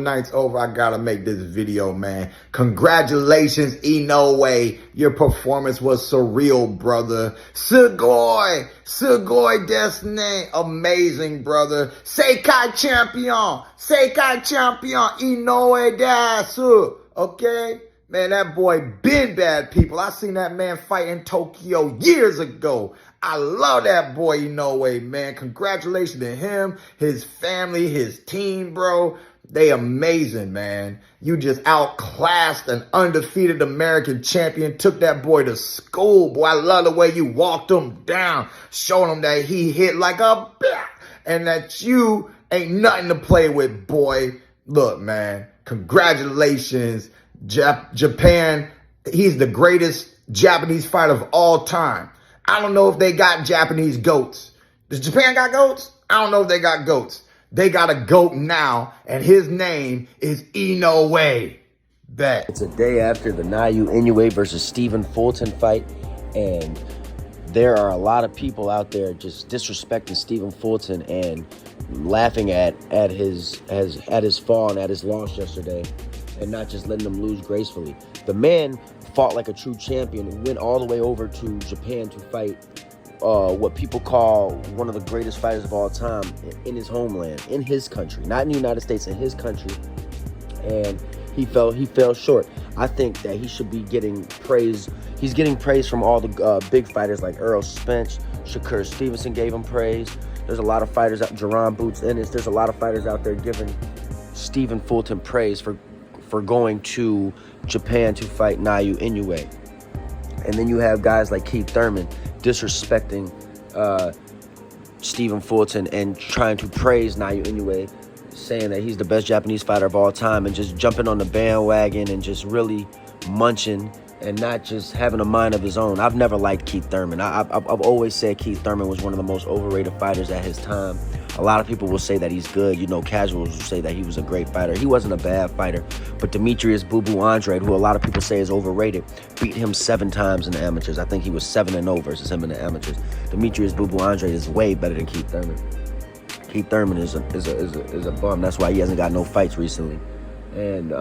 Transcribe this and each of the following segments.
Night's over. I gotta make this video, man. Congratulations, Inoue. Your performance was surreal, brother. Sugoi Destiny. Amazing, brother. Seikai champion. Inoue Dasu. Okay? Man, that boy been bad, people. I seen that man fight in Tokyo years ago. I love that boy Inoue, man. Congratulations to him, his family, his team, bro. They amazing, man. You just outclassed an undefeated American champion. Took that boy to school, boy. I love the way you walked him down. Showing him that he hit like a bitch. And that you ain't nothing to play with, boy. Look, man. Congratulations. Japan, he's the greatest Japanese fighter of all time. I don't know if they got Japanese goats. Does Japan got goats? I don't know if they got goats. They got a GOAT now, and his name is Inoue. Bet. It's a day after the Naoya Inoue versus Stephen Fulton fight, and there are a lot of people out there just disrespecting Stephen Fulton and laughing at his fall and at his loss yesterday, and not just letting him lose gracefully. The man fought like a true champion and went all the way over to Japan to fight what people call one of the greatest fighters of all time in his homeland, in his country, not in the United States, in his country. And he fell short. I think that he should be getting praise. He's getting praise from all the big fighters like Errol Spence, Shakur Stevenson gave him praise. There's a lot of fighters out, Jerron Boots Ennis. There's a lot of fighters out there giving Stephen Fulton praise for going to Japan to fight Naoya Inoue. And then you have guys like Keith Thurman disrespecting Stephen Fulton and trying to praise Naoya Inoue, saying that he's the best Japanese fighter of all time, and just jumping on the bandwagon and just really munching and not just having a mind of his own. I've never liked Keith Thurman. I've always said Keith Thurman was one of the most overrated fighters at his time. A lot of people will say that he's good. You know, casuals will say that he was a great fighter. He wasn't a bad fighter. But Demetrius Boo Boo Andrade, who a lot of people say is overrated, beat him 7 times in the amateurs. I think he was 7-0 versus him in the amateurs. Demetrius Boo Boo Andrade is way better than Keith Thurman. Keith Thurman is a bum. That's why he hasn't got no fights recently. And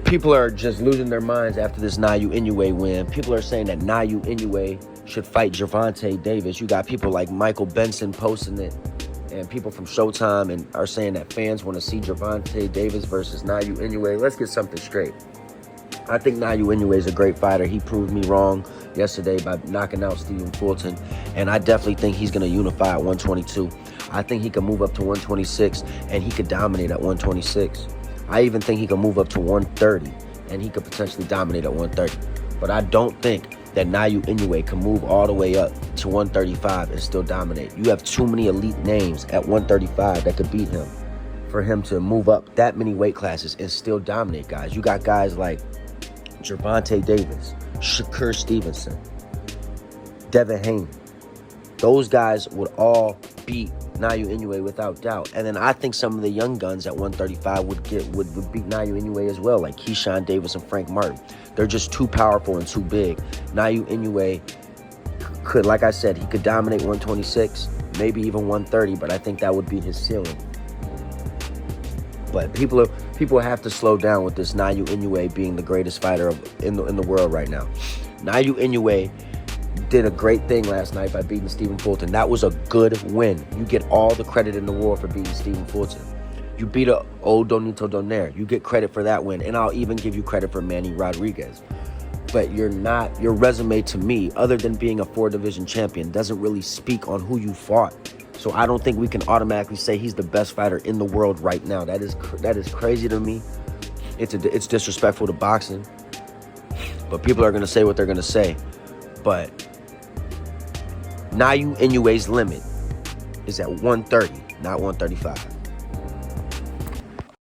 people are just losing their minds after this Naoya Inoue win. People are saying that Naoya Inoue should fight Gervonta Davis. You got people like Michael Benson posting it, and people from Showtime and are saying that fans want to see Gervonta Davis versus Naoya Inoue. Let's get something straight. I think Naoya Inoue is a great fighter. He proved me wrong yesterday by knocking out Stephen Fulton, and I definitely think he's going to unify at 122. I think he can move up to 126, and he could dominate at 126. I even think he can move up to 130, and he could potentially dominate at 130. But I don't think that Naoya Inoue can move all the way up to 135 and still dominate. You have too many elite names at 135 that could beat him for him to move up that many weight classes and still dominate, guys. You got guys like Gervonta Davis, Shakur Stevenson, Devin Haney. Those guys would all beat Naoya Inoue without doubt. And then I think some of the young guns at 135 would beat Naoya Inoue as well, like Keyshawn Davis and Frank Martin. They're just too powerful and too big. Naoya Inoue could, like I said, he could dominate 126, maybe even 130, but I think that would be his ceiling. But people have to slow down with this Naoya Inoue being the greatest fighter in the world right now. Naoya Inoue did a great thing last night by beating Stephen Fulton. That was a good win. You get all the credit in the world for beating Stephen Fulton. You beat a old Donito Donaire. You get credit for that win. And I'll even give you credit for Manny Rodriguez. But your resume to me, other than being a 4-division champion, doesn't really speak on who you fought. So I don't think we can automatically say he's the best fighter in the world right now. That is crazy to me. It's disrespectful to boxing. But people are going to say what they're going to say. But Naoya Inoue's limit is at 130, not 135.